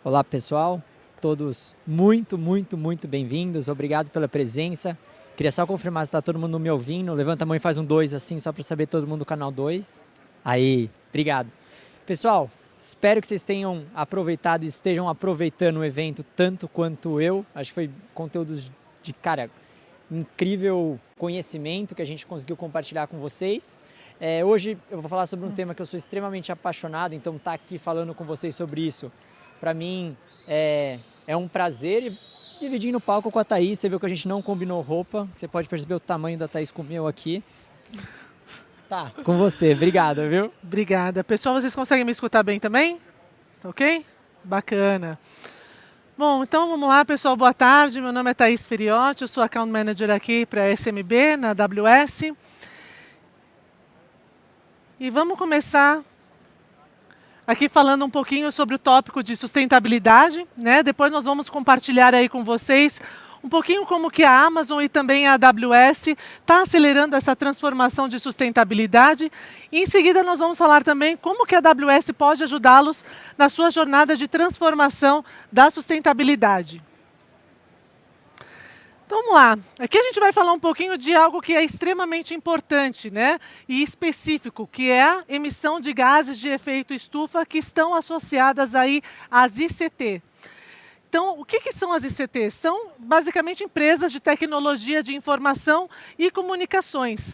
Olá pessoal, todos muito bem-vindos, obrigado pela presença. Queria só confirmar se está todo mundo me ouvindo, levanta a mão e faz um 2 assim, só para saber todo mundo do canal 2. Aí, obrigado. Pessoal, espero que vocês tenham aproveitado e estejam aproveitando o evento tanto quanto eu. Acho que foi conteúdos de, incrível conhecimento que a gente conseguiu compartilhar com vocês. Hoje eu vou falar sobre um tema que eu sou extremamente apaixonado, então estar aqui falando com vocês sobre isso, para mim é um prazer. E dividindo o palco com a Thaís, você viu que a gente não combinou roupa, você pode perceber o tamanho da Thaís com o meu aqui. Tá, com você, obrigada, viu? Obrigada. Pessoal, vocês conseguem me escutar bem também? Tá ok? Bacana. Bom, então vamos lá, pessoal, boa tarde. Meu nome é Thaís Feriotti, eu sou Account Manager aqui para a SMB, na AWS. E vamos começar aqui falando um pouquinho sobre o tópico de sustentabilidade, né? Depois nós vamos compartilhar aí com vocês um pouquinho como que a Amazon e também a AWS está acelerando essa transformação de sustentabilidade. E em seguida nós vamos falar também como que a AWS pode ajudá-los na sua jornada de transformação da sustentabilidade. Então vamos lá, aqui a gente vai falar um pouquinho de algo que é extremamente importante, né, e específico, que é a emissão de gases de efeito estufa que estão associadas aí às ICT. Então, o que são as ICT? São basicamente empresas de tecnologia de informação e comunicações.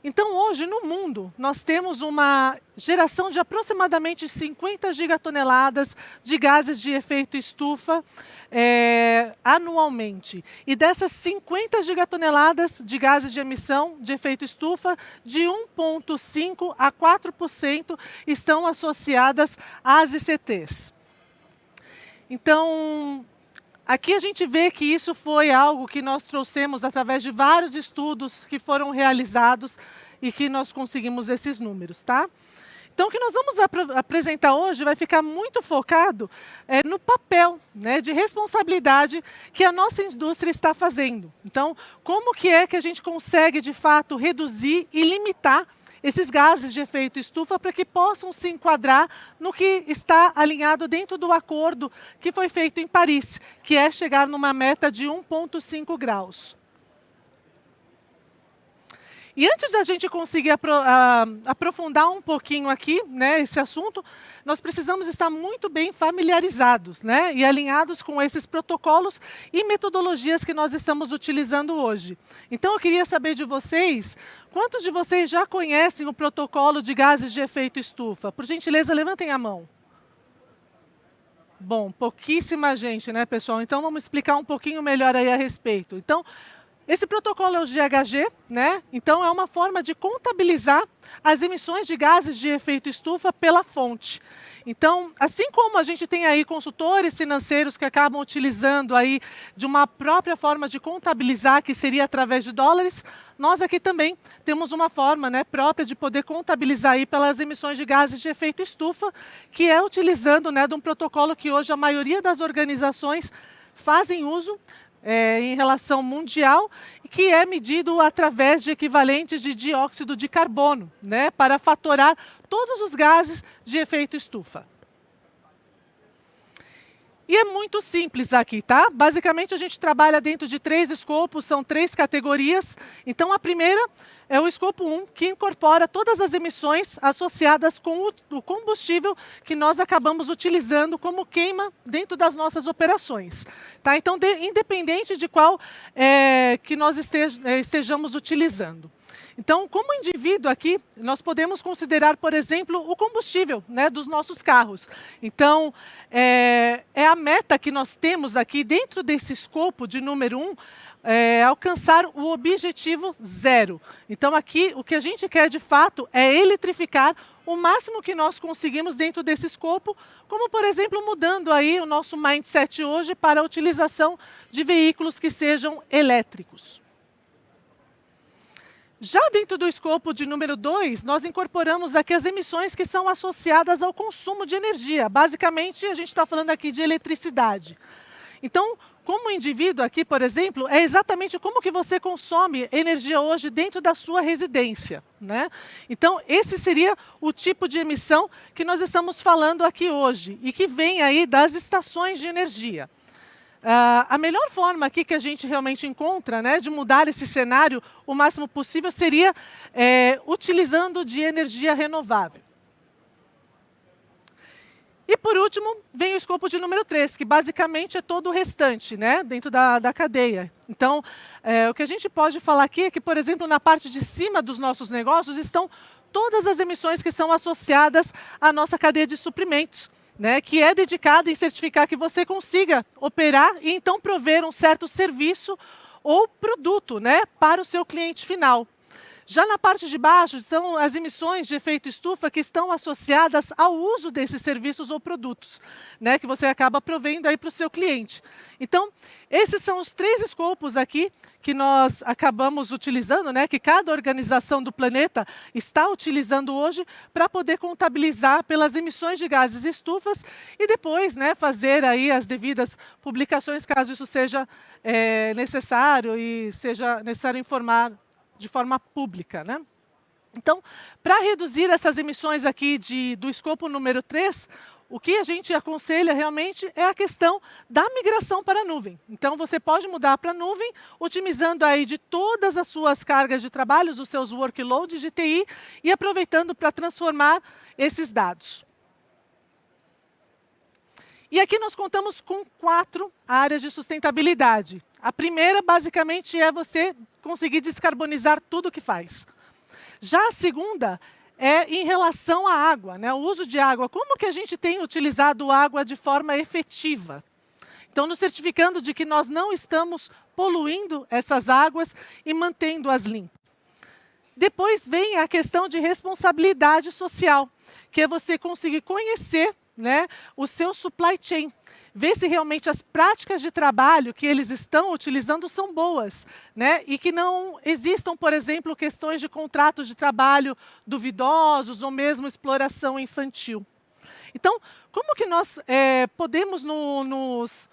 Então, hoje, no mundo, nós temos uma geração de aproximadamente 50 gigatoneladas de gases de efeito estufa anualmente. E dessas 50 gigatoneladas de gases de emissão de efeito estufa, de 1,5% a 4% estão associadas às ICTs. Então, aqui a gente vê que isso foi algo que nós trouxemos através de vários estudos que foram realizados e que nós conseguimos esses números, tá? Então, o que nós vamos apresentar hoje vai ficar muito focado no papel, né, de responsabilidade que a nossa indústria está fazendo. Então, como que é que a gente consegue, de fato, reduzir e limitar esses gases de efeito estufa para que possam se enquadrar no que está alinhado dentro do acordo que foi feito em Paris, que é chegar numa meta de 1,5 graus. E antes da gente conseguir aprofundar um pouquinho aqui, né, esse assunto, nós precisamos estar muito bem familiarizados, né, e alinhados com esses protocolos e metodologias que nós estamos utilizando hoje. Então, eu queria saber de vocês, quantos de vocês já conhecem o protocolo de gases de efeito estufa? Por gentileza, levantem a mão. Bom, pouquíssima gente, né, pessoal? Então, vamos explicar um pouquinho melhor aí a respeito. Então, esse protocolo é o GHG, né? Então, é uma forma de contabilizar as emissões de gases de efeito estufa pela fonte. Então, assim como a gente tem aí consultores financeiros que acabam utilizando aí de uma própria forma de contabilizar, que seria através de dólares, nós aqui também temos uma forma, né, própria de poder contabilizar aí pelas emissões de gases de efeito estufa, que é utilizando, né, de um protocolo que hoje a maioria das organizações fazem uso, em relação mundial, que é medido através de equivalentes de dióxido de carbono, né, para fatorar todos os gases de efeito estufa. E é muito simples aqui, tá? Basicamente, a gente trabalha dentro de 3 escopos, são 3 categorias. Então, a primeira é o escopo 1, que incorpora todas as emissões associadas com o combustível que nós acabamos utilizando como queima dentro das nossas operações. Tá? Então, independente de qual que nós estejamos utilizando. Então, como indivíduo aqui, nós podemos considerar, por exemplo, o combustível, né, dos nossos carros. Então, é a meta que nós temos aqui dentro desse escopo de número 1, alcançar o objetivo 0. Então, aqui, o que a gente quer, de fato, é eletrificar o máximo que nós conseguimos dentro desse escopo, como, por exemplo, mudando aí o nosso mindset hoje para a utilização de veículos que sejam elétricos. Já dentro do escopo de número 2, nós incorporamos aqui as emissões que são associadas ao consumo de energia. Basicamente, a gente está falando aqui de eletricidade. Então, como indivíduo aqui, por exemplo, é exatamente como que você consome energia hoje dentro da sua residência, né? Então, esse seria o tipo de emissão que nós estamos falando aqui hoje e que vem aí das estações de energia. A melhor forma aqui que a gente realmente encontra, né, de mudar esse cenário o máximo possível seria utilizando de energia renovável. E, por último, vem o escopo de número 3, que basicamente é todo o restante, né, dentro da cadeia. Então, o que a gente pode falar aqui é que, por exemplo, na parte de cima dos nossos negócios estão todas as emissões que são associadas à nossa cadeia de suprimentos, né, que é dedicada em certificar que você consiga operar e, então, prover um certo serviço ou produto, né, para o seu cliente final. Já na parte de baixo são as emissões de efeito estufa que estão associadas ao uso desses serviços ou produtos, né, que você acaba provendo aí para o seu cliente. Então, esses são os 3 escopos aqui que nós acabamos utilizando, né, que cada organização do planeta está utilizando hoje para poder contabilizar pelas emissões de gases estufas e depois, né, fazer aí as devidas publicações, caso isso seja necessário e seja necessário informar de forma pública, né? Então, para reduzir essas emissões aqui do escopo número 3, o que a gente aconselha realmente é a questão da migração para a nuvem. Então, você pode mudar para a nuvem, otimizando aí de todas as suas cargas de trabalho, os seus workloads de TI, e aproveitando para transformar esses dados. E aqui nós contamos com 4 áreas de sustentabilidade. A primeira, basicamente, é você conseguir descarbonizar tudo o que faz. Já a segunda é em relação à água, né? O uso de água. Como que a gente tem utilizado água de forma efetiva? Então, nos certificando de que nós não estamos poluindo essas águas e mantendo-as limpas. Depois vem a questão de responsabilidade social, que é você conseguir conhecer, né, o seu supply chain, ver se realmente as práticas de trabalho que eles estão utilizando são boas, né, e que não existam, por exemplo, questões de contratos de trabalho duvidosos ou mesmo exploração infantil. Então, como que nós podemos nos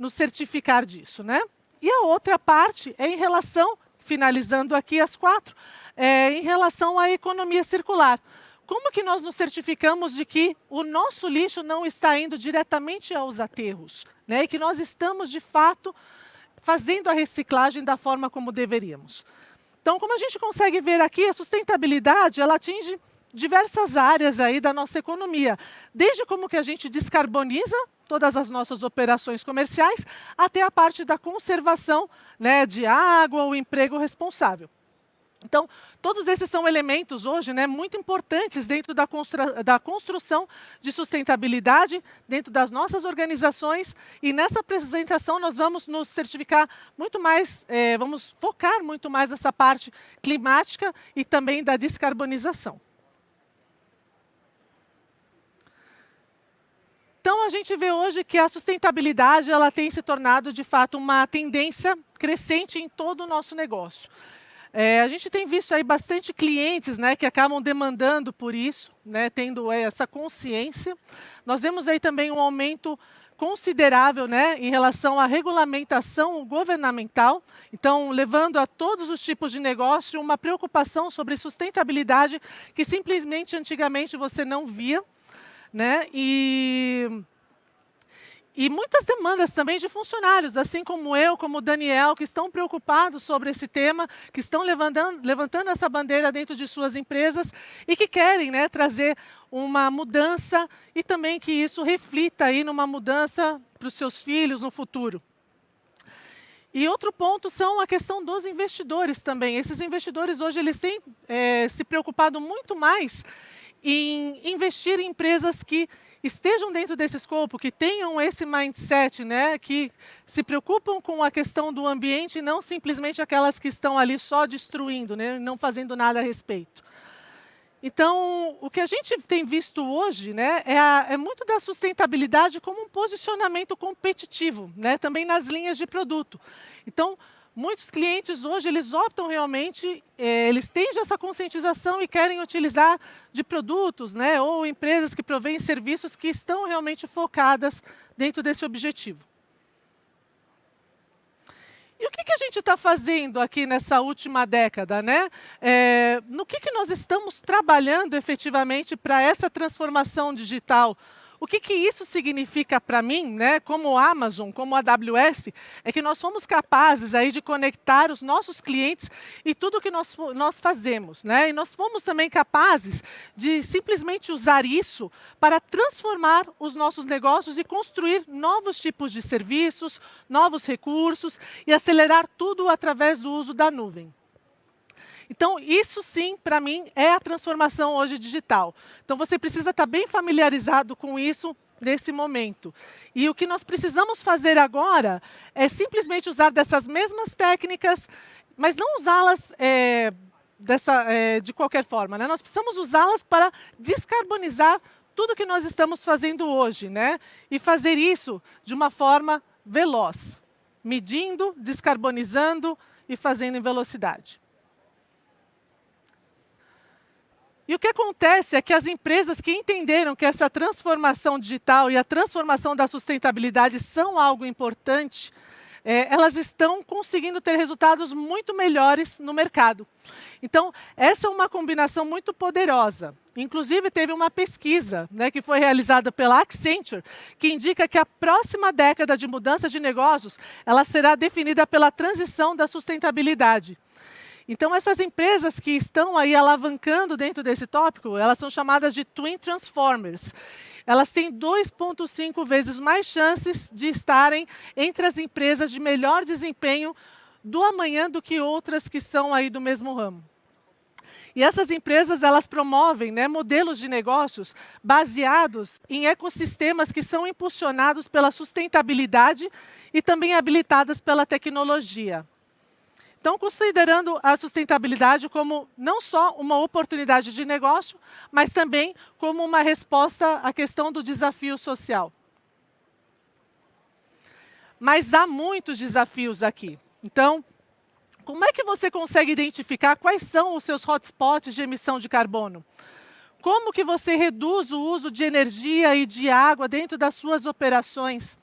certificar disso, né? E a outra parte é em relação, finalizando aqui as 4, em relação à economia circular. Como que nós nos certificamos de que o nosso lixo não está indo diretamente aos aterros, né? E que nós estamos, de fato, fazendo a reciclagem da forma como deveríamos? Então, como a gente consegue ver aqui, a sustentabilidade, ela atinge diversas áreas aí da nossa economia, desde como que a gente descarboniza todas as nossas operações comerciais, até a parte da conservação, né, de água, o emprego responsável. Então, todos esses são elementos hoje, né, muito importantes dentro da construção de sustentabilidade dentro das nossas organizações, e nessa apresentação nós vamos nos certificar muito mais, vamos focar muito mais nessa parte climática e também da descarbonização. Então, a gente vê hoje que a sustentabilidade ela tem se tornado, de fato, uma tendência crescente em todo o nosso negócio. A gente tem visto aí bastante clientes, né, que acabam demandando por isso, né, tendo essa consciência. Nós vemos aí também um aumento considerável, né, em relação à regulamentação governamental, então levando a todos os tipos de negócio uma preocupação sobre sustentabilidade que simplesmente antigamente você não via, né, e muitas demandas também de funcionários, assim como eu, como o Daniel, que estão preocupados sobre esse tema, que estão levantando essa bandeira dentro de suas empresas e que querem, né, trazer uma mudança e também que isso reflita aí numa mudança para os seus filhos no futuro. E outro ponto são a questão dos investidores também. Esses investidores hoje eles têm se preocupado muito mais em investir em empresas que estejam dentro desse escopo, que tenham esse mindset, né, que se preocupam com a questão do ambiente e não simplesmente aquelas que estão ali só destruindo, né, não fazendo nada a respeito. Então, o que a gente tem visto hoje, né, é muito da sustentabilidade como um posicionamento competitivo, né, também nas linhas de produto. Então, muitos clientes hoje, eles optam realmente, eles têm já essa conscientização e querem utilizar de produtos, né, ou empresas que provêm serviços que estão realmente focadas dentro desse objetivo. E o que a gente está fazendo aqui nessa última década, né? No que nós estamos trabalhando efetivamente para essa transformação digital? O que isso significa para mim, né, como Amazon, como AWS, é que nós fomos capazes aí de conectar os nossos clientes e tudo que nós fazemos, né? E nós fomos também capazes de simplesmente usar isso para transformar os nossos negócios e construir novos tipos de serviços, novos recursos e acelerar tudo através do uso da nuvem. Então, isso sim, para mim, é a transformação hoje digital. Então, você precisa estar bem familiarizado com isso nesse momento. E o que nós precisamos fazer agora é simplesmente usar dessas mesmas técnicas, mas não usá-las de qualquer forma, né? Nós precisamos usá-las para descarbonizar tudo que nós estamos fazendo hoje, né? E fazer isso de uma forma veloz, medindo, descarbonizando e fazendo em velocidade. E o que acontece é que as empresas que entenderam que essa transformação digital e a transformação da sustentabilidade são algo importante, elas estão conseguindo ter resultados muito melhores no mercado. Então, essa é uma combinação muito poderosa. Inclusive, teve uma pesquisa, né, que foi realizada pela Accenture, que indica que a próxima década de mudança de negócios, ela será definida pela transição da sustentabilidade. Então, essas empresas que estão aí alavancando dentro desse tópico, elas são chamadas de Twin Transformers. Elas têm 2,5 vezes mais chances de estarem entre as empresas de melhor desempenho do amanhã do que outras que são aí do mesmo ramo. E essas empresas, elas promovem, né, modelos de negócios baseados em ecossistemas que são impulsionados pela sustentabilidade e também habilitadas pela tecnologia. Então, considerando a sustentabilidade como não só uma oportunidade de negócio, mas também como uma resposta à questão do desafio social. Mas há muitos desafios aqui. Então, como é que você consegue identificar quais são os seus hotspots de emissão de carbono? Como que você reduz o uso de energia e de água dentro das suas operações?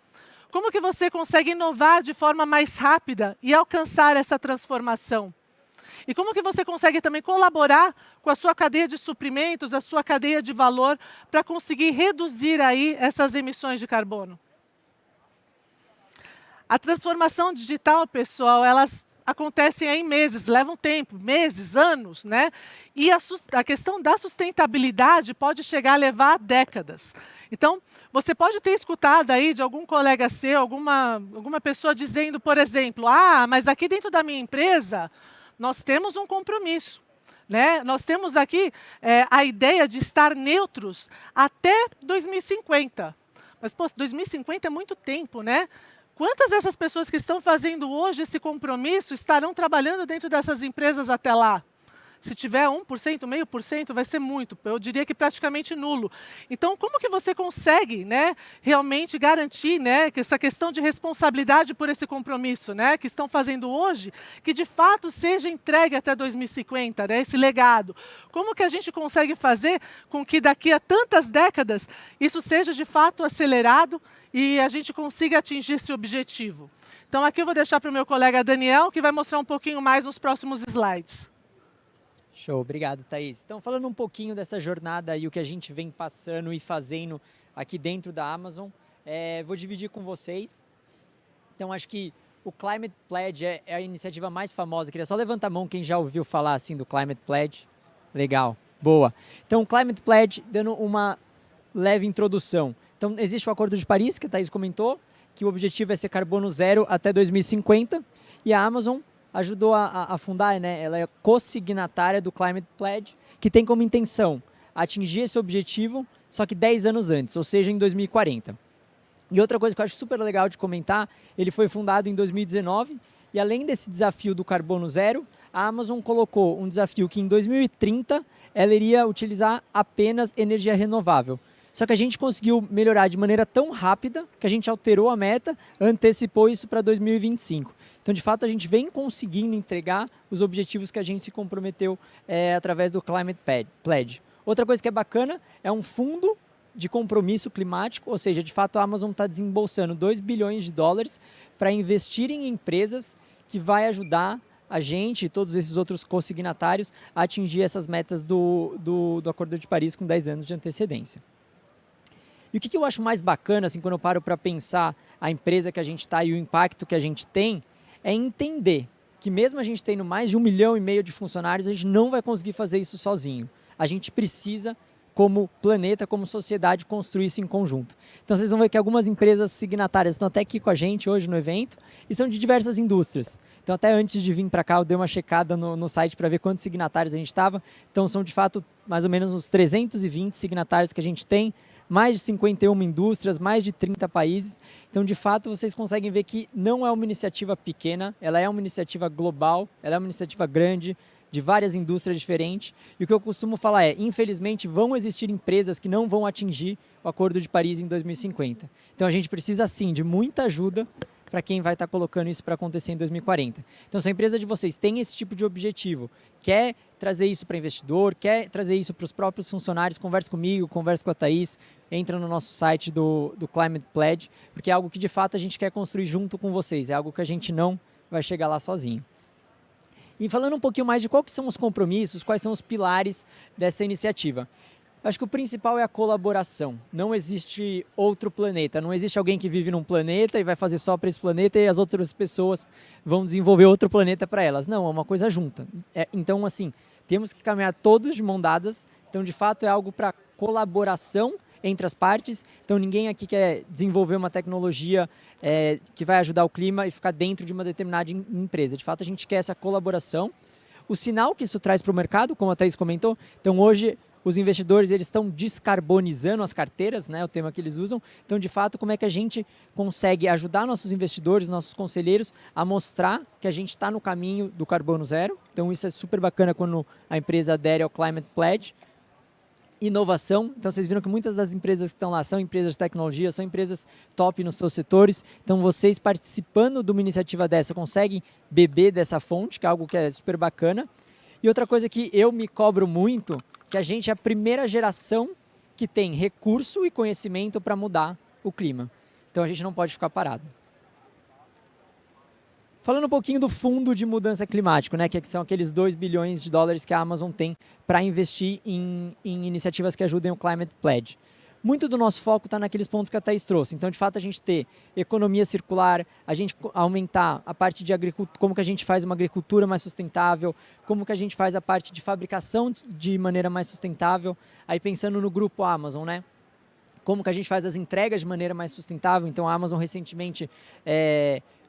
Como que você consegue inovar de forma mais rápida e alcançar essa transformação? E como que você consegue também colaborar com a sua cadeia de suprimentos, a sua cadeia de valor, para conseguir reduzir aí essas emissões de carbono? A transformação digital, pessoal, elas acontecem em meses, levam tempo, meses, anos, né? E a questão da sustentabilidade pode chegar a levar décadas. Então, você pode ter escutado aí de algum colega seu, alguma pessoa dizendo, por exemplo, mas aqui dentro da minha empresa, nós temos um compromisso, né? Nós temos aqui a ideia de estar neutros até 2050. Mas, pô, 2050 é muito tempo, né? Quantas dessas pessoas que estão fazendo hoje esse compromisso estarão trabalhando dentro dessas empresas até lá? Se tiver 1%, 0,5%, vai ser muito. Eu diria que praticamente nulo. Então, como que você consegue, né, realmente garantir, né, que essa questão de responsabilidade por esse compromisso, né, que estão fazendo hoje, que de fato seja entregue até 2050, né, esse legado? Como que a gente consegue fazer com que daqui a tantas décadas isso seja de fato acelerado e a gente consiga atingir esse objetivo? Então, aqui eu vou deixar para o meu colega Daniel, que vai mostrar um pouquinho mais nos próximos slides. Show, obrigado, Thaís. Então, falando um pouquinho dessa jornada e o que a gente vem passando e fazendo aqui dentro da Amazon, vou dividir com vocês. Então, acho que o Climate Pledge é a iniciativa mais famosa. Queria só levantar a mão quem já ouviu falar assim do Climate Pledge. Legal, boa. Então, o Climate Pledge, dando uma leve introdução. Então, existe o Acordo de Paris, que a Thaís comentou, que o objetivo é ser carbono zero até 2050, e a Amazon ajudou a fundar, né? Ela é co-signatária do Climate Pledge, que tem como intenção atingir esse objetivo, só que 10 anos antes, ou seja, em 2040. E outra coisa que eu acho super legal de comentar, ele foi fundado em 2019, e além desse desafio do carbono zero, a Amazon colocou um desafio que em 2030 ela iria utilizar apenas energia renovável. Só que a gente conseguiu melhorar de maneira tão rápida que a gente alterou a meta, antecipou isso para 2025. Então, de fato, a gente vem conseguindo entregar os objetivos que a gente se comprometeu através do Climate Pledge. Outra coisa que é bacana é um fundo de compromisso climático, ou seja, de fato, a Amazon está desembolsando 2 bilhões de dólares para investir em empresas que vai ajudar a gente e todos esses outros consignatários a atingir essas metas do Acordo de Paris com 10 anos de antecedência. E o que eu acho mais bacana, assim, quando eu paro para pensar a empresa que a gente está e o impacto que a gente tem, é entender que mesmo a gente tendo mais de 1,5 milhão de funcionários, a gente não vai conseguir fazer isso sozinho. A gente precisa, como planeta, como sociedade, construir isso em conjunto. Então vocês vão ver que algumas empresas signatárias estão até aqui com a gente hoje no evento e são de diversas indústrias. Então até antes de vir para cá eu dei uma checada no site para ver quantos signatários a gente estava. Então são de fato mais ou menos uns 320 signatários que a gente tem, mais de 51 indústrias, mais de 30 países. Então, de fato, vocês conseguem ver que não é uma iniciativa pequena, ela é uma iniciativa global, ela é uma iniciativa grande, de várias indústrias diferentes. E o que eu costumo falar é, infelizmente, vão existir empresas que não vão atingir o Acordo de Paris em 2050. Então, a gente precisa, sim, de muita ajuda para quem vai estar colocando isso para acontecer em 2040. Então, se a empresa de vocês tem esse tipo de objetivo, quer trazer isso para investidor, quer trazer isso para os próprios funcionários, converse comigo, converse com a Thaís, entra no nosso site do Climate Pledge, porque é algo que de fato a gente quer construir junto com vocês, é algo que a gente não vai chegar lá sozinho. E falando um pouquinho mais de quais são os compromissos, quais são os pilares dessa iniciativa. Acho que o principal é a colaboração. Não existe outro planeta, não existe alguém que vive num planeta e vai fazer só para esse planeta e as outras pessoas vão desenvolver outro planeta para elas. Não, é uma coisa junta. Então, assim, temos que caminhar todos de mão dadas. Então, de fato, é algo para colaboração entre as partes. Então, ninguém aqui quer desenvolver uma tecnologia que vai ajudar o clima e ficar dentro de uma determinada empresa. De fato, a gente quer essa colaboração. O sinal que isso traz para o mercado, como a Thaís comentou, então hoje os investidores eles estão descarbonizando as carteiras, né, o tema que eles usam. Então, de fato, como é que a gente consegue ajudar nossos investidores, nossos conselheiros a mostrar que a gente está no caminho do carbono zero. Então, isso é super bacana quando a empresa adere ao Climate Pledge. Inovação, então vocês viram que muitas das empresas que estão lá são empresas de tecnologia, são empresas top nos seus setores, então vocês participando de uma iniciativa dessa conseguem beber dessa fonte, que é algo que é super bacana. E outra coisa que eu me cobro muito, que a gente é a primeira geração que tem recurso e conhecimento para mudar o clima, então a gente não pode ficar parado. Falando um pouquinho do fundo de mudança climática, né, que são aqueles 2 bilhões de dólares que a Amazon tem para investir em iniciativas que ajudem o Climate Pledge. Muito do nosso foco está naqueles pontos que a Thaís trouxe. Então, de fato, a gente ter economia circular, a gente aumentar a parte de agricultura, como que a gente faz uma agricultura mais sustentável, como que a gente faz a parte de fabricação de maneira mais sustentável. Aí pensando no grupo Amazon, né? Como que a gente faz as entregas de maneira mais sustentável. Então, a Amazon recentemente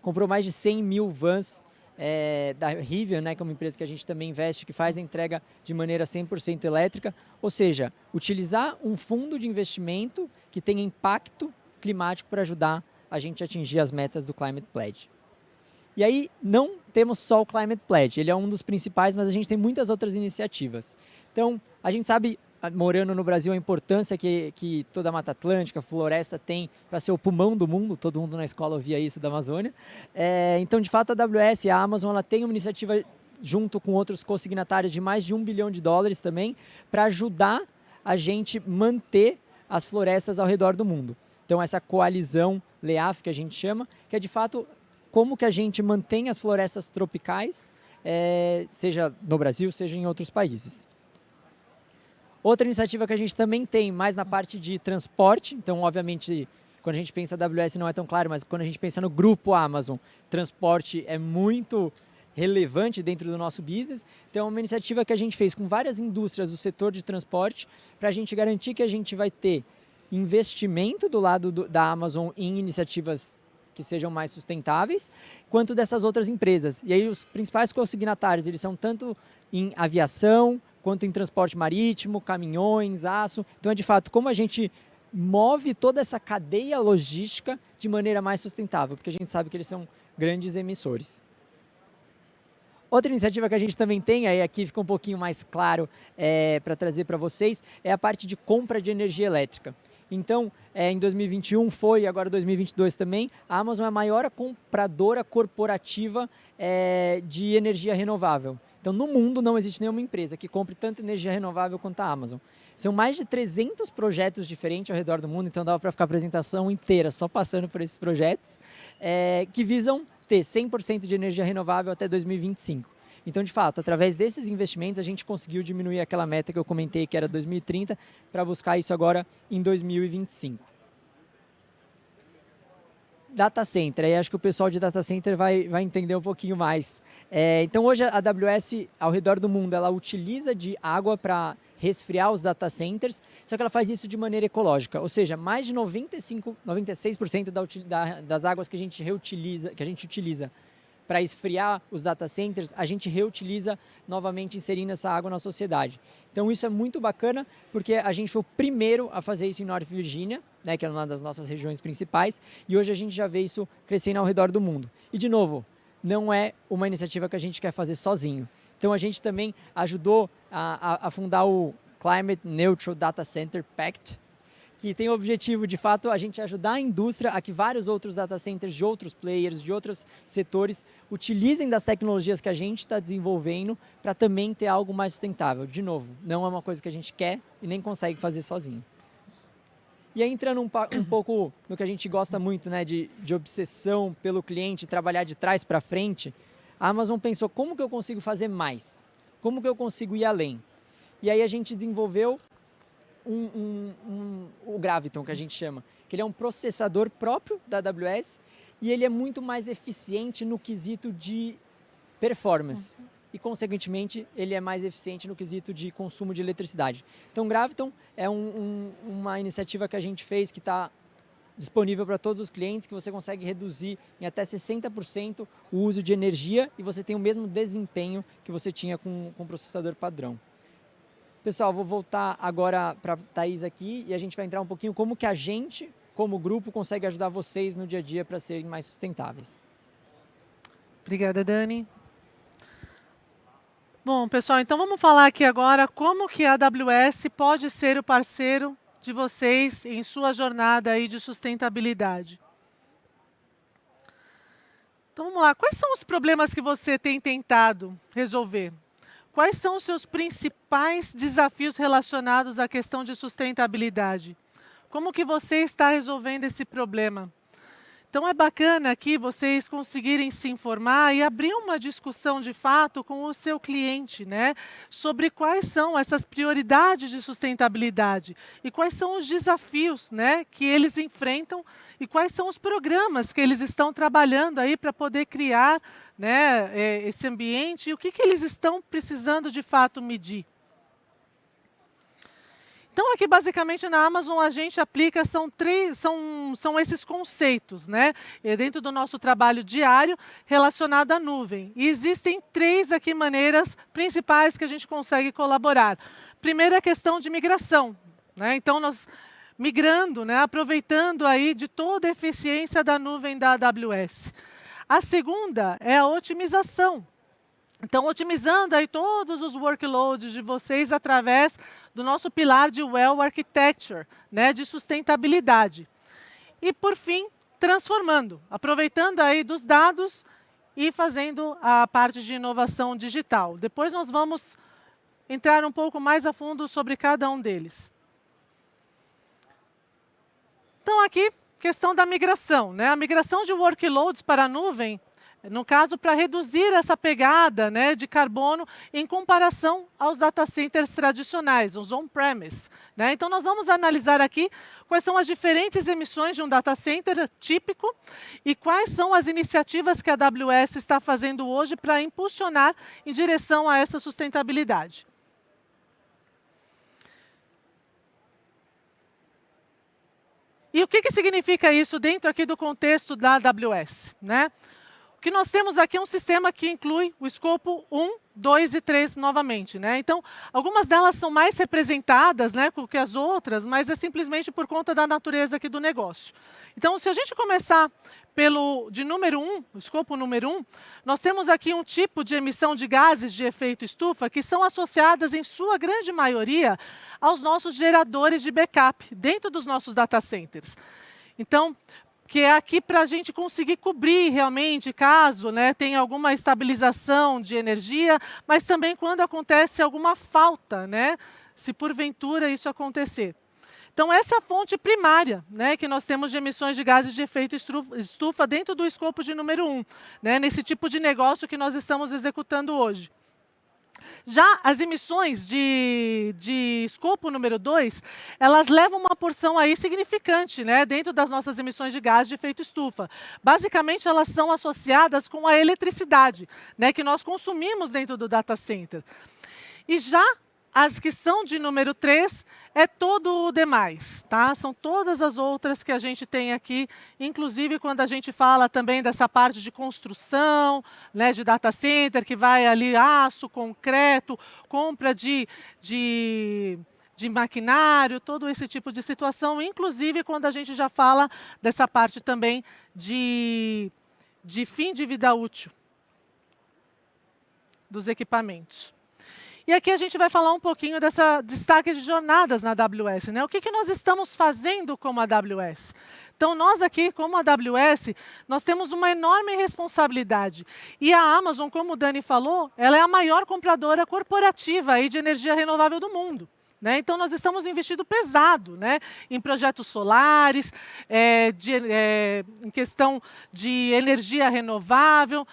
comprou mais de 100 mil vans da Rivian, né, que é uma empresa que a gente também investe, que faz a entrega de maneira 100% elétrica. Ou seja, utilizar um fundo de investimento que tenha impacto climático para ajudar a gente a atingir as metas do Climate Pledge. E aí, não temos só o Climate Pledge, ele é um dos principais, mas a gente tem muitas outras iniciativas. Então, a gente sabe, morando no Brasil, a importância que toda a Mata Atlântica, a floresta tem para ser o pulmão do mundo, todo mundo na escola ouvia isso da Amazônia. Então, de fato, a AWS e a Amazon ela tem uma iniciativa junto com outros consignatários de mais de 1 bilhão de dólares também, para ajudar a gente manter as florestas ao redor do mundo. Então, essa coalizão LEAF, que a gente chama, que é de fato como que a gente mantém as florestas tropicais, seja no Brasil, seja em outros países. Outra iniciativa que a gente também tem, mais na parte de transporte, então, obviamente, quando a gente pensa AWS não é tão claro, mas quando a gente pensa no grupo Amazon, transporte é muito relevante dentro do nosso business. Então, é uma iniciativa que a gente fez com várias indústrias do setor de transporte, para a gente garantir que a gente vai ter investimento do lado da Amazon em iniciativas que sejam mais sustentáveis, quanto dessas outras empresas. E aí os principais consignatários, eles são tanto em aviação, quanto em transporte marítimo, caminhões, aço. Então, é de fato como a gente move toda essa cadeia logística de maneira mais sustentável, porque a gente sabe que eles são grandes emissores. Outra iniciativa que a gente também tem, aí aqui fica um pouquinho mais claro para trazer para vocês, é a parte de compra de energia elétrica. Então, em 2021 foi, agora 2022 também, a Amazon é a maior compradora corporativa de energia renovável. Então, no mundo não existe nenhuma empresa que compre tanta energia renovável quanto a Amazon. São mais de 300 projetos diferentes ao redor do mundo, então dava para ficar a apresentação inteira só passando por esses projetos, que visam ter 100% de energia renovável até 2025. Então, de fato, através desses investimentos, a gente conseguiu diminuir aquela meta que eu comentei, que era 2030, para buscar isso agora em 2025. Data Center, aí acho que o pessoal de Data Center vai entender um pouquinho mais. Então, hoje a AWS, ao redor do mundo, ela utiliza de água para resfriar os data centers, só que ela faz isso de maneira ecológica, ou seja, mais de 96% das águas que a gente utiliza para esfriar os data centers, a gente reutiliza novamente inserindo essa água na sociedade. Então isso é muito bacana, porque a gente foi o primeiro a fazer isso em North Virginia, né, que é uma das nossas regiões principais, e hoje a gente já vê isso crescendo ao redor do mundo. E de novo, não é uma iniciativa que a gente quer fazer sozinho. Então a gente também ajudou a fundar o Climate Neutral Data Center Pact, que tem o objetivo, de fato, a gente ajudar a indústria a que vários outros data centers de outros players, de outros setores, utilizem das tecnologias que a gente está desenvolvendo para também ter algo mais sustentável. De novo, não é uma coisa que a gente quer e nem consegue fazer sozinho. E aí, entrando um pouco no que a gente gosta muito, né, de obsessão pelo cliente, trabalhar de trás para frente, a Amazon pensou, como que eu consigo fazer mais? Como que eu consigo ir além? E aí a gente desenvolveu o Graviton, que a gente chama, que ele é um processador próprio da AWS e ele é muito mais eficiente no quesito de performance e, consequentemente, ele é mais eficiente no quesito de consumo de eletricidade. Então, o Graviton é uma iniciativa que a gente fez que está disponível para todos os clientes, que você consegue reduzir em até 60% o uso de energia e você tem o mesmo desempenho que você tinha com o processador padrão. Pessoal, vou voltar agora para a Thaís aqui e a gente vai entrar um pouquinho como que a gente, como grupo, consegue ajudar vocês no dia a dia para serem mais sustentáveis. Obrigada, Dani. Bom, pessoal, então vamos falar aqui agora como que a AWS pode ser o parceiro de vocês em sua jornada aí de sustentabilidade. Então vamos lá, quais são os problemas que você tem tentado resolver? Quais são os seus principais desafios relacionados à questão de sustentabilidade? Como que você está resolvendo esse problema? Então é bacana aqui vocês conseguirem se informar e abrir uma discussão de fato com o seu cliente, né? Sobre quais são essas prioridades de sustentabilidade e quais são os desafios, né, que eles enfrentam e quais são os programas que eles estão trabalhando aí para poder criar, né, esse ambiente e o que eles estão precisando de fato medir. Então, aqui, basicamente, na Amazon, a gente aplica, são esses conceitos, né? Dentro do nosso trabalho diário, relacionado à nuvem. E existem 3 aqui maneiras principais que a gente consegue colaborar. Primeiro, a questão de migração, né? Então, nós migrando, né? Aproveitando aí de toda a eficiência da nuvem da AWS. A segunda é a otimização. Então, otimizando aí todos os workloads de vocês através do nosso pilar de Well Architecture, né, de sustentabilidade. E, por fim, transformando, aproveitando aí dos dados e fazendo a parte de inovação digital. Depois nós vamos entrar um pouco mais a fundo sobre cada um deles. Então, aqui, questão da migração, né? A migração de workloads para a nuvem, no caso, para reduzir essa pegada, né, de carbono em comparação aos data centers tradicionais, os on-premise, né? Então, nós vamos analisar aqui quais são as diferentes emissões de um data center típico e quais são as iniciativas que a AWS está fazendo hoje para impulsionar em direção a essa sustentabilidade. E o que significa isso dentro aqui do contexto da AWS, né? O que nós temos aqui é um sistema que inclui o escopo 1, 2 e 3 novamente, né? Então, algumas delas são mais representadas, né, que as outras, mas é simplesmente por conta da natureza aqui do negócio. Então, se a gente começar de número 1, o escopo número 1, nós temos aqui um tipo de emissão de gases de efeito estufa que são associadas, em sua grande maioria, aos nossos geradores de backup, dentro dos nossos data centers. Então, que é aqui para a gente conseguir cobrir realmente, caso, né, tenha alguma estabilização de energia, mas também quando acontece alguma falta, né, se porventura isso acontecer. Então, essa é a fonte primária, né, que nós temos de emissões de gases de efeito estufa dentro do escopo de número 1, né, nesse tipo de negócio que nós estamos executando hoje. Já as emissões de escopo número 2, elas levam uma porção aí significante, né, dentro das nossas emissões de gás de efeito estufa. Basicamente, elas são associadas com a eletricidade, né, que nós consumimos dentro do data center. E já as que são de número 3 é todo o demais, tá? São todas as outras que a gente tem aqui, inclusive quando a gente fala também dessa parte de construção, né, de data center, que vai ali aço, concreto, compra de maquinário, todo esse tipo de situação, inclusive quando a gente já fala dessa parte também de fim de vida útil dos equipamentos. E aqui a gente vai falar um pouquinho dessa destaque de jornadas na AWS, né? O que nós estamos fazendo como AWS? Então, nós aqui, como AWS, nós temos uma enorme responsabilidade. E a Amazon, como o Dani falou, ela é a maior compradora corporativa aí de energia renovável do mundo. Né? Então, nós estamos investindo pesado, né, em projetos solares, em questão de energia renovável,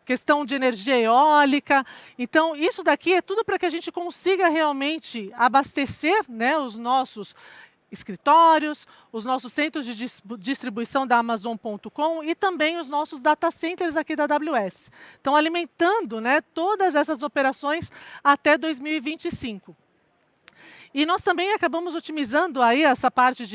questão de energia eólica. Então, isso daqui é tudo para que a gente consiga realmente abastecer, né, os nossos escritórios, os nossos centros de distribuição da Amazon.com e também os nossos data centers aqui da AWS. Então, alimentando, né, todas essas operações até 2025. E nós também acabamos otimizando aí essa parte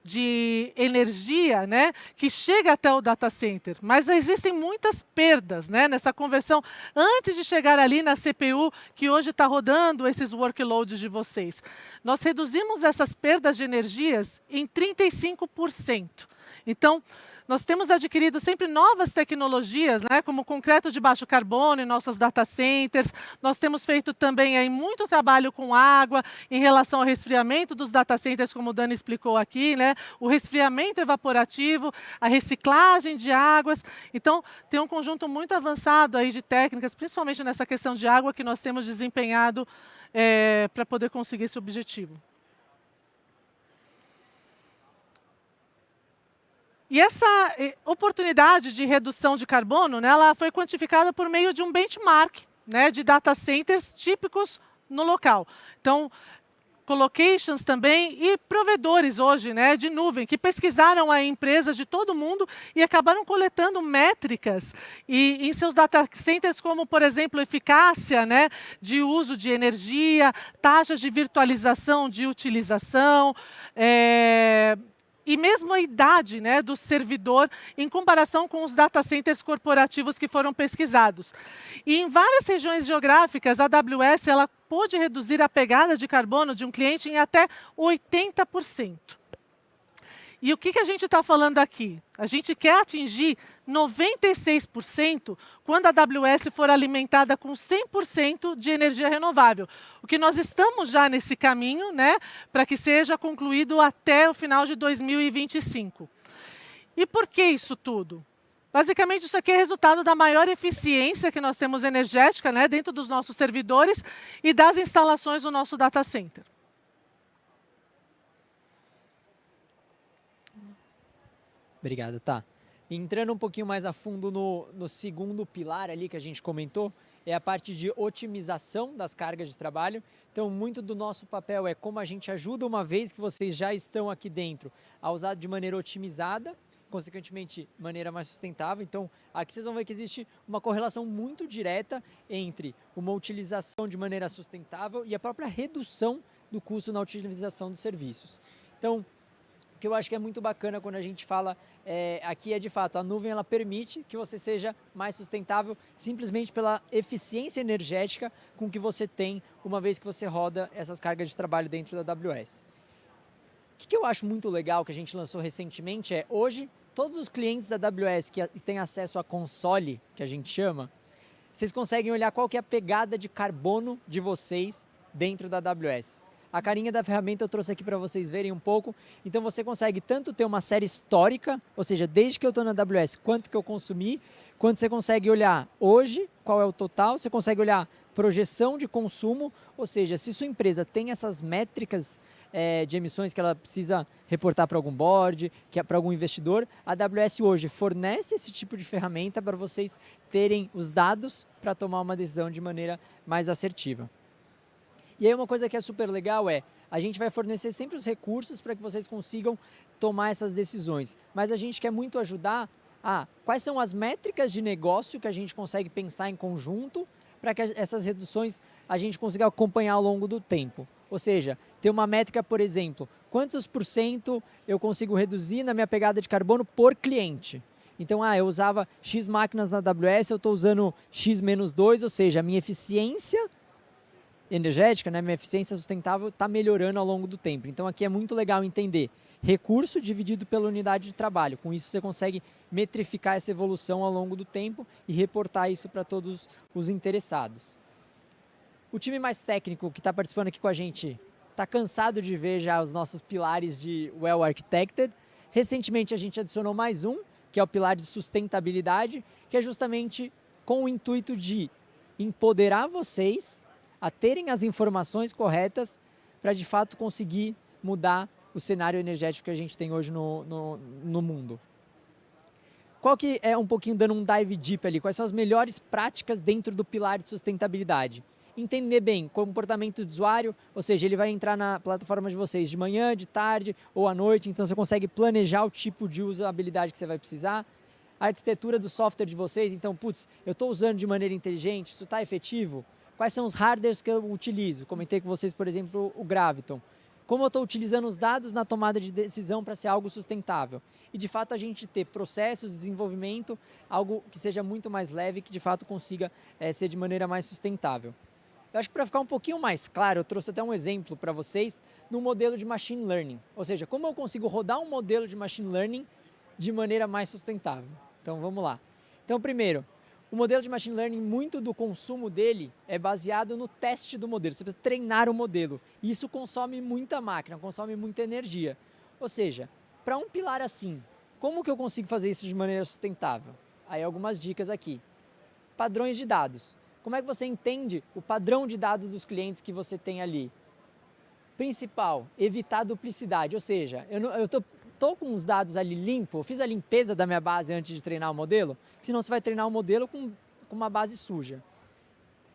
de energia, né, que chega até o data center. Mas existem muitas perdas, né, nessa conversão antes de chegar ali na CPU, que hoje está rodando esses workloads de vocês. Nós reduzimos essas perdas de energias em 35%. Então, nós temos adquirido sempre novas tecnologias, né, como concreto de baixo carbono em nossos data centers. Nós temos feito também aí muito trabalho com água em relação ao resfriamento dos data centers, como o Dani explicou aqui, né, o resfriamento evaporativo, a reciclagem de águas. Então, tem um conjunto muito avançado aí de técnicas, principalmente nessa questão de água, que nós temos desempenhado para poder conseguir esse objetivo. E essa oportunidade de redução de carbono, né, ela foi quantificada por meio de um benchmark, né, de data centers típicos no local. Então, colocations também e provedores hoje, né, de nuvem, que pesquisaram a empresas de todo mundo e acabaram coletando métricas em seus data centers, como, por exemplo, eficácia, né, de uso de energia, taxas de virtualização de utilização, e mesmo a idade, né, do servidor em comparação com os data centers corporativos que foram pesquisados. E em várias regiões geográficas, a AWS ela pôde reduzir a pegada de carbono de um cliente em até 80%. E o que a gente está falando aqui? A gente quer atingir 96% quando a AWS for alimentada com 100% de energia renovável. O que nós estamos já nesse caminho, né, para que seja concluído até o final de 2025. E por que isso tudo? Basicamente, isso aqui é resultado da maior eficiência que nós temos energética, né, dentro dos nossos servidores e das instalações do nosso data center. Obrigado, tá. Entrando um pouquinho mais a fundo no segundo pilar ali que a gente comentou, é a parte de otimização das cargas de trabalho. Então, muito do nosso papel é como a gente ajuda, uma vez que vocês já estão aqui dentro, a usar de maneira otimizada, consequentemente, maneira mais sustentável. Então, aqui vocês vão ver que existe uma correlação muito direta entre uma utilização de maneira sustentável e a própria redução do custo na utilização dos serviços. Então, o que eu acho que é muito bacana quando a gente fala aqui é, de fato, a nuvem ela permite que você seja mais sustentável simplesmente pela eficiência energética com que você tem uma vez que você roda essas cargas de trabalho dentro da AWS. O que eu acho muito legal que a gente lançou recentemente é, hoje, todos os clientes da AWS que têm acesso a console, que a gente chama, vocês conseguem olhar qual que é a pegada de carbono de vocês dentro da AWS. A carinha da ferramenta eu trouxe aqui para vocês verem um pouco. Então você consegue tanto ter uma série histórica, ou seja, desde que eu estou na AWS, quanto que eu consumi, quanto você consegue olhar hoje, qual é o total, você consegue olhar projeção de consumo, ou seja, se sua empresa tem essas métricas de emissões que ela precisa reportar para algum board, que é para algum investidor, a AWS hoje fornece esse tipo de ferramenta para vocês terem os dados para tomar uma decisão de maneira mais assertiva. E aí uma coisa que é super legal a gente vai fornecer sempre os recursos para que vocês consigam tomar essas decisões, mas a gente quer muito ajudar quais são as métricas de negócio que a gente consegue pensar em conjunto para que essas reduções a gente consiga acompanhar ao longo do tempo. Ou seja, ter uma métrica, por exemplo, quantos % eu consigo reduzir na minha pegada de carbono por cliente. Então, eu usava X máquinas na AWS, eu estou usando X menos 2, ou seja, a minha eficiência energética, né, minha eficiência sustentável está melhorando ao longo do tempo. Então, aqui é muito legal entender recurso dividido pela unidade de trabalho. Com isso, você consegue metrificar essa evolução ao longo do tempo e reportar isso para todos os interessados. O time mais técnico que está participando aqui com a gente está cansado de ver já os nossos pilares de Well Architected. Recentemente, a gente adicionou mais um, que é o pilar de sustentabilidade, que é justamente com o intuito de empoderar vocês a terem as informações corretas para, de fato, conseguir mudar o cenário energético que a gente tem hoje no mundo. Qual que é um pouquinho dando um dive deep ali? Quais são as melhores práticas dentro do pilar de sustentabilidade? Entender bem comportamento do usuário, ou seja, ele vai entrar na plataforma de vocês de manhã, de tarde ou à noite, então você consegue planejar o tipo de usabilidade que você vai precisar. A arquitetura do software de vocês, então, eu estou usando de maneira inteligente, isso está efetivo? Quais são os hardwares que eu utilizo? Comentei com vocês, por exemplo, o Graviton. Como eu estou utilizando os dados na tomada de decisão para ser algo sustentável. E, de fato, a gente ter processos de desenvolvimento, algo que seja muito mais leve, que, de fato, consiga ser de maneira mais sustentável. Eu acho que para ficar um pouquinho mais claro, eu trouxe até um exemplo para vocês no modelo de Machine Learning. Ou seja, como eu consigo rodar um modelo de Machine Learning de maneira mais sustentável. Então, vamos lá. Então, primeiro, o modelo de Machine Learning, muito do consumo dele é baseado no teste do modelo. Você precisa treinar o modelo. E isso consome muita máquina, consome muita energia. Ou seja, para um pilar assim, como que eu consigo fazer isso de maneira sustentável? Aí algumas dicas aqui. Padrões de dados. Como é que você entende o padrão de dados dos clientes que você tem ali? Principal, evitar duplicidade. Ou seja, eu estou com os dados ali limpos, eu fiz a limpeza da minha base antes de treinar o modelo, senão você vai treinar o modelo com uma base suja.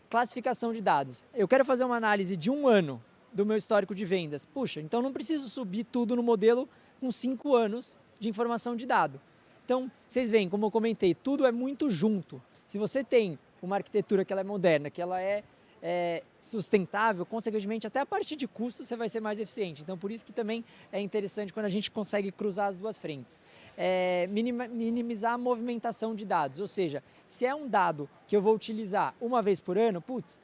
Classificação de dados. Eu quero fazer uma análise de 1 ano do meu histórico de vendas. Puxa, então não preciso subir tudo no modelo com 5 anos de informação de dado. Então, vocês veem, como eu comentei, tudo é muito junto. Se você tem uma arquitetura que ela é moderna, que ela é sustentável, consequentemente, até a partir de custo você vai ser mais eficiente. Então, por isso que também é interessante quando a gente consegue cruzar as duas frentes. Minimizar a movimentação de dados, ou seja, se é um dado que eu vou utilizar uma vez por ano,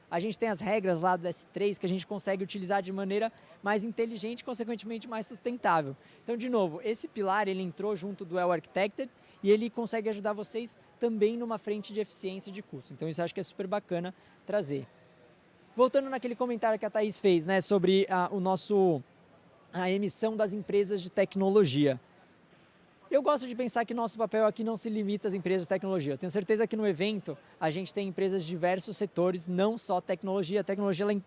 a gente tem as regras lá do S3 que a gente consegue utilizar de maneira mais inteligente e, consequentemente, mais sustentável. Então, de novo, esse pilar, ele entrou junto do Well Architected e ele consegue ajudar vocês também numa frente de eficiência de custo. Então, isso eu acho que é super bacana trazer. Voltando naquele comentário que a Thaís fez, né, sobre a emissão das empresas de tecnologia. Eu gosto de pensar que nosso papel aqui não se limita às empresas de tecnologia. Eu tenho certeza que no evento a gente tem empresas de diversos setores, não só tecnologia. A tecnologia ela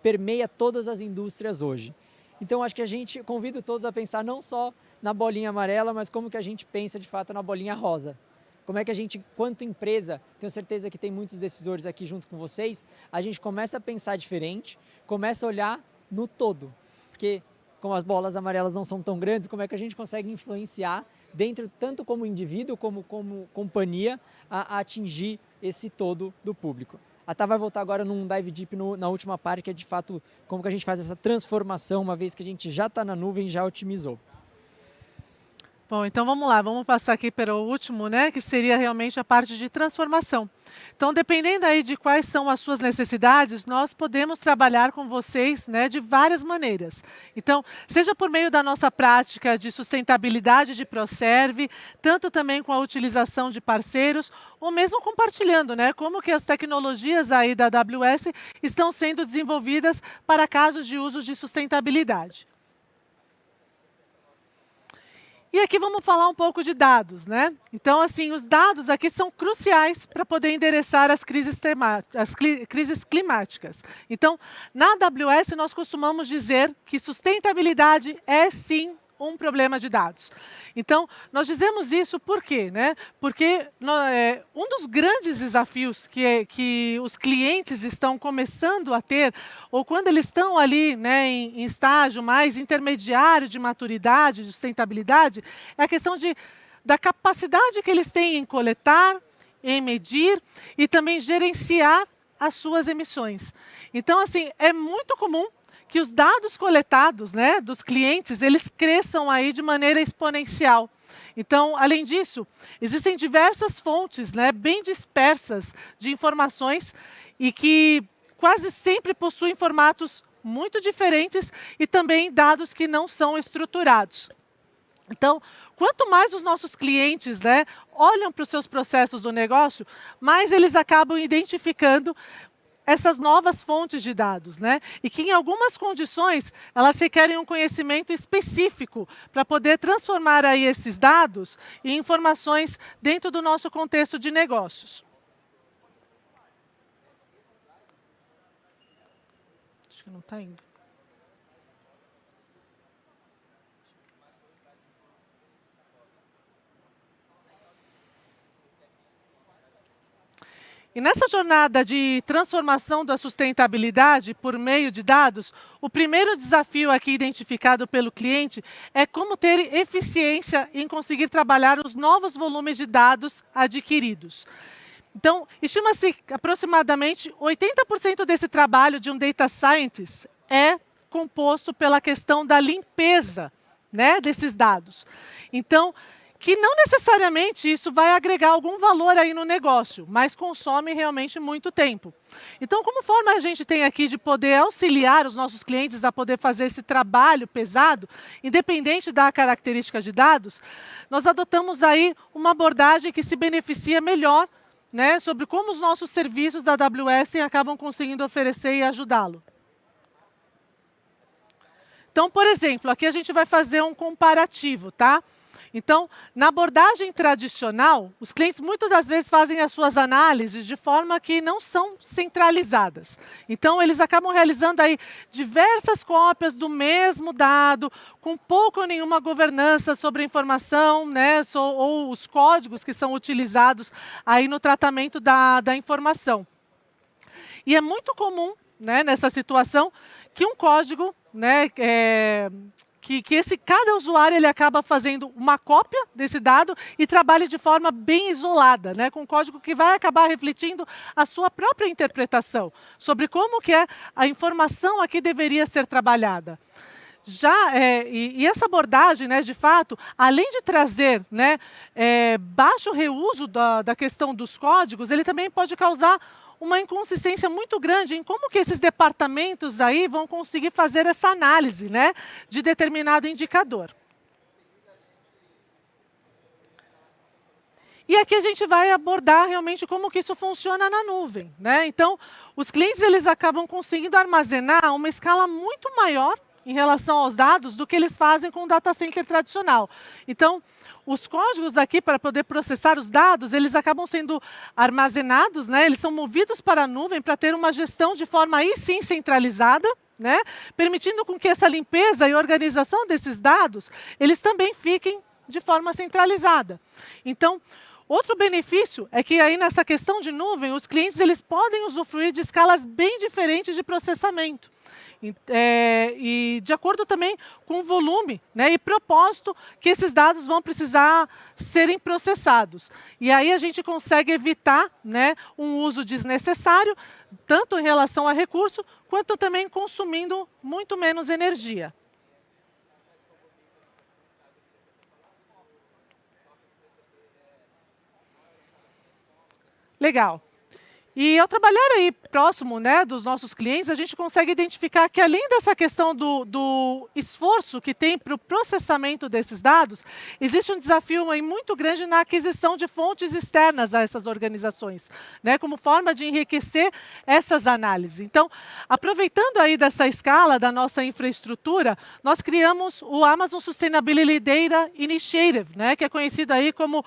permeia todas as indústrias hoje. Então acho que convido todos a pensar não só na bolinha amarela, mas como que a gente pensa de fato na bolinha rosa. Como é que a gente, quanto empresa, tenho certeza que tem muitos decisores aqui junto com vocês, a gente começa a pensar diferente, começa a olhar no todo. Porque como as bolas amarelas não são tão grandes, como é que a gente consegue influenciar dentro, tanto como indivíduo como companhia, a atingir esse todo do público. A Tá vai voltar agora num dive deep na última parte, que é de fato como que a gente faz essa transformação, uma vez que a gente já está na nuvem e já otimizou. Bom, então vamos lá, vamos passar aqui para o último, né, que seria realmente a parte de transformação. Então, dependendo aí de quais são as suas necessidades, nós podemos trabalhar com vocês, né, de várias maneiras. Então, seja por meio da nossa prática de sustentabilidade de ProServe, tanto também com a utilização de parceiros, ou mesmo compartilhando, né, como que as tecnologias aí da AWS estão sendo desenvolvidas para casos de uso de sustentabilidade. E aqui vamos falar um pouco de dados, né? Então, assim, os dados aqui são cruciais para poder endereçar as crises climáticas. Então, na AWS, nós costumamos dizer que sustentabilidade é, sim, um problema de dados. Então, nós dizemos isso por quê? Né? Porque um dos grandes desafios que os clientes estão começando a ter, ou quando eles estão ali, né, em estágio mais intermediário de maturidade, de sustentabilidade, é a questão da capacidade que eles têm em coletar, em medir e também gerenciar as suas emissões. Então, assim, é muito comum que os dados coletados, né, dos clientes, eles cresçam aí de maneira exponencial. Então, além disso, existem diversas fontes, né, bem dispersas de informações e que quase sempre possuem formatos muito diferentes e também dados que não são estruturados. Então, quanto mais os nossos clientes, né, olham para os seus processos do negócio, mais eles acabam identificando essas novas fontes de dados, né? E que em algumas condições elas requerem um conhecimento específico para poder transformar aí esses dados em informações dentro do nosso contexto de negócios. Acho que não está indo. E nessa jornada de transformação da sustentabilidade por meio de dados, o primeiro desafio aqui identificado pelo cliente é como ter eficiência em conseguir trabalhar os novos volumes de dados adquiridos. Então, estima-se que aproximadamente 80% desse trabalho de um data scientist é composto pela questão da limpeza, né, desses dados. Então, que não necessariamente isso vai agregar algum valor aí no negócio, mas consome realmente muito tempo. Então, como forma a gente tem aqui de poder auxiliar os nossos clientes a poder fazer esse trabalho pesado, independente da característica de dados, nós adotamos aí uma abordagem que se beneficia melhor, né, sobre como os nossos serviços da AWS acabam conseguindo oferecer e ajudá-lo. Então, por exemplo, aqui a gente vai fazer um comparativo, tá? Então, na abordagem tradicional, os clientes muitas das vezes fazem as suas análises de forma que não são centralizadas. Então, eles acabam realizando aí diversas cópias do mesmo dado, com pouco ou nenhuma governança sobre a informação, né, ou os códigos que são utilizados aí no tratamento da informação. E é muito comum, né, nessa situação, que um código, né, cada usuário ele acaba fazendo uma cópia desse dado e trabalha de forma bem isolada, né, com um código que vai acabar refletindo a sua própria interpretação sobre como que a informação aqui deveria ser trabalhada. E essa abordagem, né, de fato, além de trazer, né, baixo reuso da questão dos códigos, ele também pode causar uma inconsistência muito grande em como que esses departamentos aí vão conseguir fazer essa análise, né, de determinado indicador. E aqui a gente vai abordar realmente como que isso funciona na nuvem, né? Então, os clientes eles acabam conseguindo armazenar uma escala muito maior em relação aos dados do que eles fazem com o data center tradicional. Então, os códigos aqui para poder processar os dados, eles acabam sendo armazenados, né? Eles são movidos para a nuvem para ter uma gestão de forma aí sim centralizada, né? Permitindo com que essa limpeza e organização desses dados, eles também fiquem de forma centralizada. Então, outro benefício é que aí nessa questão de nuvem, os clientes eles podem usufruir de escalas bem diferentes de processamento. E de acordo também com o volume, né, e propósito que esses dados vão precisar serem processados. E aí a gente consegue evitar, né, um uso desnecessário, tanto em relação a recurso, quanto também consumindo muito menos energia. Legal. E ao trabalhar aí próximo, né, dos nossos clientes, a gente consegue identificar que além dessa questão do esforço que tem para o processamento desses dados, existe um desafio aí muito grande na aquisição de fontes externas a essas organizações, né, como forma de enriquecer essas análises. Então, aproveitando aí dessa escala da nossa infraestrutura, nós criamos o Amazon Sustainability Data Initiative, né, que é conhecido aí como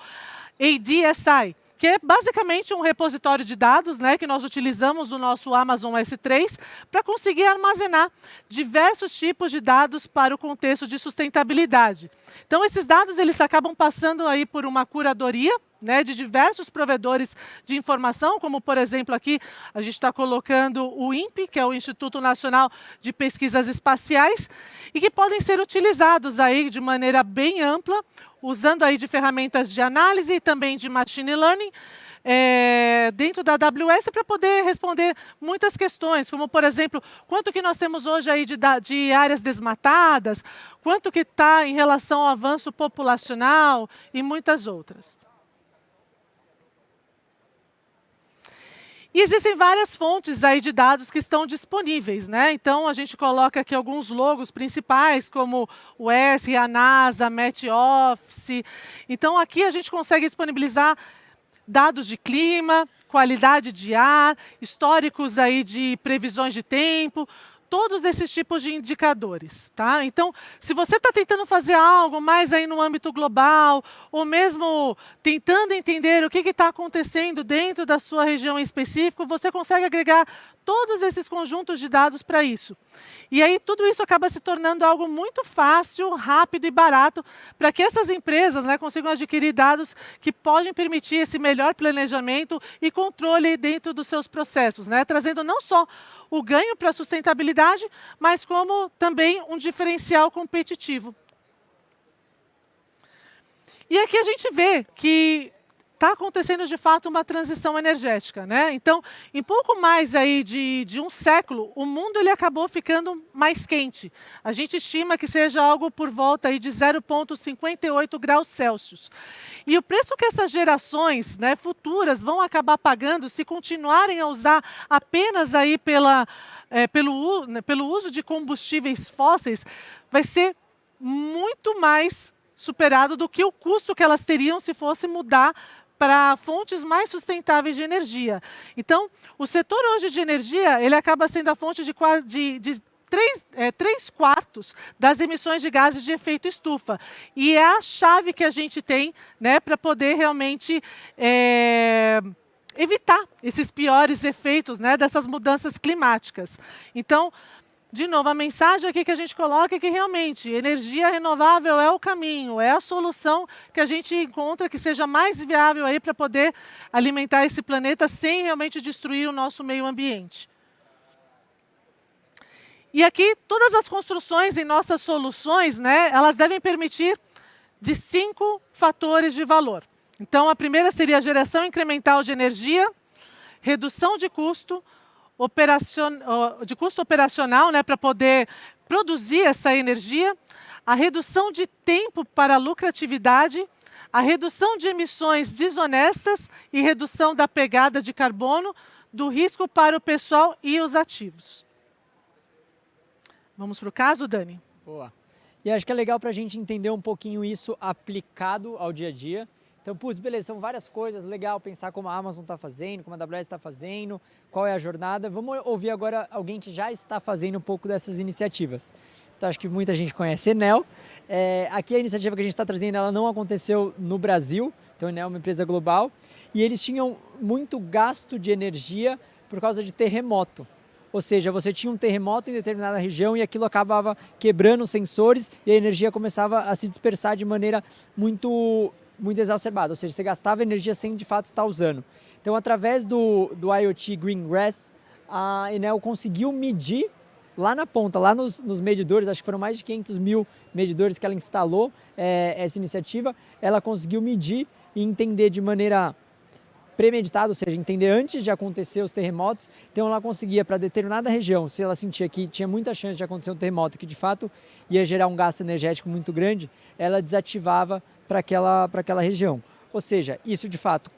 ADSI, que é basicamente um repositório de dados, né, que nós utilizamos no nosso Amazon S3 para conseguir armazenar diversos tipos de dados para o contexto de sustentabilidade. Então, esses dados eles acabam passando aí por uma curadoria, né, de diversos provedores de informação, como, por exemplo, aqui a gente está colocando o INPE, que é o Instituto Nacional de Pesquisas Espaciais, e que podem ser utilizados aí de maneira bem ampla, usando aí de ferramentas de análise e também de machine learning, dentro da AWS para poder responder muitas questões, como, por exemplo, quanto que nós temos hoje aí de áreas desmatadas, quanto que está em relação ao avanço populacional e muitas outras. E existem várias fontes aí de dados que estão disponíveis, né? Então, a gente coloca aqui alguns logos principais, como o ESRI, a NASA, a Met Office. Então, aqui a gente consegue disponibilizar dados de clima, qualidade de ar, históricos aí de previsões de tempo, todos esses tipos de indicadores, tá? Então, se você está tentando fazer algo mais aí no âmbito global, ou mesmo tentando entender o que está acontecendo dentro da sua região em específico, você consegue agregar todos esses conjuntos de dados para isso. E aí tudo isso acaba se tornando algo muito fácil, rápido e barato para que essas empresas, né, consigam adquirir dados que podem permitir esse melhor planejamento e controle dentro dos seus processos, né, trazendo não só o ganho para a sustentabilidade, mas como também um diferencial competitivo. E aqui a gente vê que está acontecendo de fato uma transição energética, né? Então, em pouco mais aí de um século, o mundo ele acabou ficando mais quente. A gente estima que seja algo por volta aí de 0,58 graus Celsius. E o preço que essas gerações, né, futuras vão acabar pagando se continuarem a usar apenas aí pelo uso de combustíveis fósseis vai ser muito mais superado do que o custo que elas teriam se fosse mudar para fontes mais sustentáveis de energia. Então, o setor hoje de energia, ele acaba sendo a fonte de quase de 3/4 das emissões de gases de efeito estufa. E é a chave que a gente tem, né, para poder realmente evitar esses piores efeitos, né, dessas mudanças climáticas. Então, de novo, a mensagem aqui que a gente coloca é que realmente energia renovável é o caminho, é a solução que a gente encontra que seja mais viável aí para poder alimentar esse planeta sem realmente destruir o nosso meio ambiente. E aqui, todas as construções em nossas soluções, né, elas devem permitir de 5 fatores de valor. Então, a primeira seria a geração incremental de energia, redução de custo operacional, né, para poder produzir essa energia, a redução de tempo para a lucratividade, a redução de emissões desonestas e redução da pegada de carbono, do risco para o pessoal e os ativos. Vamos para o caso, Dani? Boa. E acho que é legal para a gente entender um pouquinho isso aplicado ao dia a dia. Então, putz, beleza, são várias coisas, legal pensar como a Amazon está fazendo, como a AWS está fazendo, qual é a jornada. Vamos ouvir agora alguém que já está fazendo um pouco dessas iniciativas. Então, acho que muita gente conhece a Enel. Aqui a iniciativa que a gente está trazendo, ela não aconteceu no Brasil, então a Enel é uma empresa global, e eles tinham muito gasto de energia por causa de terremoto. Ou seja, você tinha um terremoto em determinada região e aquilo acabava quebrando os sensores e a energia começava a se dispersar de maneira muito exacerbada, ou seja, você gastava energia sem de fato estar usando. Então, através do IoT Greengrass, a Enel conseguiu medir lá na ponta, lá nos medidores, acho que foram mais de 500 mil medidores que ela instalou, essa iniciativa, ela conseguiu medir e entender de maneira premeditada, ou seja, entender antes de acontecer os terremotos. Então ela conseguia, para determinada região, se ela sentia que tinha muita chance de acontecer um terremoto, que de fato ia gerar um gasto energético muito grande, ela desativava para aquela região. Ou seja, isso de fato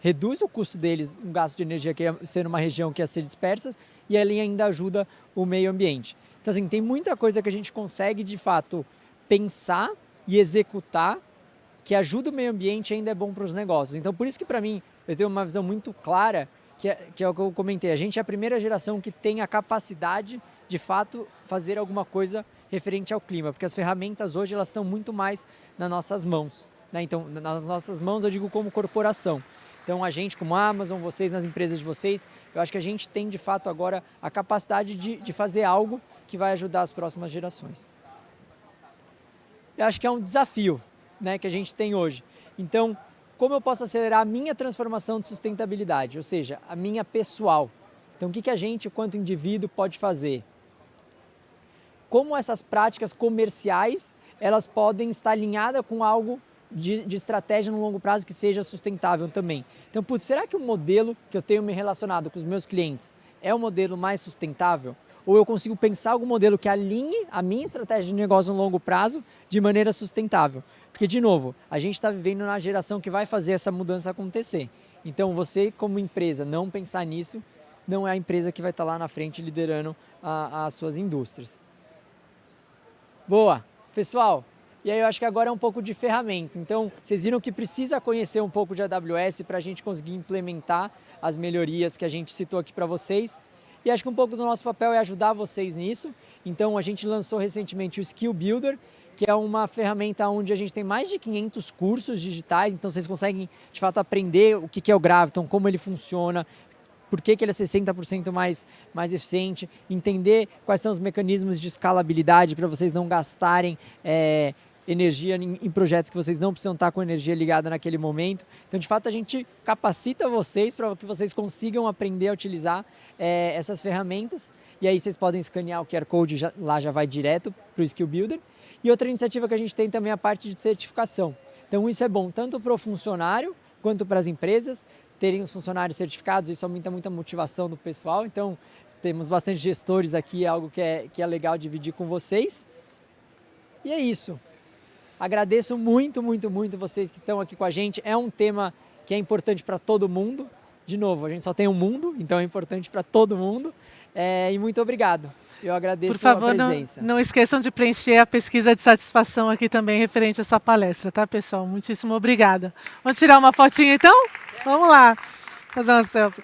reduz o custo deles, um gasto de energia que ia ser numa região que ia ser dispersa, e ele ainda ajuda o meio ambiente. Então, assim, tem muita coisa que a gente consegue, de fato, pensar e executar que ajuda o meio ambiente e ainda é bom para os negócios. Então, por isso que, para mim, eu tenho uma visão muito clara, que é o que eu comentei. A gente é a primeira geração que tem a capacidade, de fato, fazer alguma coisa referente ao clima, porque as ferramentas hoje elas estão muito mais nas nossas mãos, né? Então, nas nossas mãos eu digo como corporação. Então, a gente, como a Amazon, vocês nas empresas de vocês, eu acho que a gente tem, de fato, agora a capacidade de fazer algo que vai ajudar as próximas gerações. Eu acho que é um desafio, né, que a gente tem hoje. Então, como eu posso acelerar a minha transformação de sustentabilidade, ou seja, a minha pessoal? Então, o que a gente, quanto indivíduo, pode fazer? Como essas práticas comerciais, elas podem estar alinhadas com algo de estratégia no longo prazo que seja sustentável também. Então, putz, será que o modelo que eu tenho me relacionado com os meus clientes é o modelo mais sustentável? Ou eu consigo pensar algum modelo que alinhe a minha estratégia de negócio no longo prazo de maneira sustentável? Porque, de novo, a gente está vivendo na geração que vai fazer essa mudança acontecer. Então, você como empresa não pensar nisso, não é a empresa que vai estar lá na frente liderando as suas indústrias. Boa! Pessoal, e aí eu acho que agora é um pouco de ferramenta. Então, vocês viram que precisa conhecer um pouco de AWS para a gente conseguir implementar as melhorias que a gente citou aqui para vocês. E acho que um pouco do nosso papel é ajudar vocês nisso. Então, a gente lançou recentemente o Skill Builder, que é uma ferramenta onde a gente tem mais de 500 cursos digitais. Então, vocês conseguem, de fato, aprender o que é o Graviton, como ele funciona, por que ele é 60% mais eficiente, entender quais são os mecanismos de escalabilidade para vocês não gastarem energia em projetos que vocês não precisam estar com energia ligada naquele momento. Então, de fato, a gente capacita vocês para que vocês consigam aprender a utilizar essas ferramentas. E aí vocês podem escanear o QR Code, lá já vai direto para o Skill Builder. E outra iniciativa que a gente tem também é a parte de certificação. Então, isso é bom tanto para o funcionário quanto para as empresas terem os funcionários certificados. Isso aumenta muito a motivação do pessoal. Então, temos bastante gestores aqui, é algo que é legal dividir com vocês. E é isso. Agradeço muito, muito, muito vocês que estão aqui com a gente. É um tema que é importante para todo mundo. De novo, a gente só tem um mundo, então é importante para todo mundo. E muito obrigado. Eu agradeço Por favor, a presença. não esqueçam de preencher a pesquisa de satisfação aqui também referente a essa palestra, tá, pessoal? Muitíssimo obrigada. Vamos tirar uma fotinha, então? Vamos lá. Fazer uma selfie.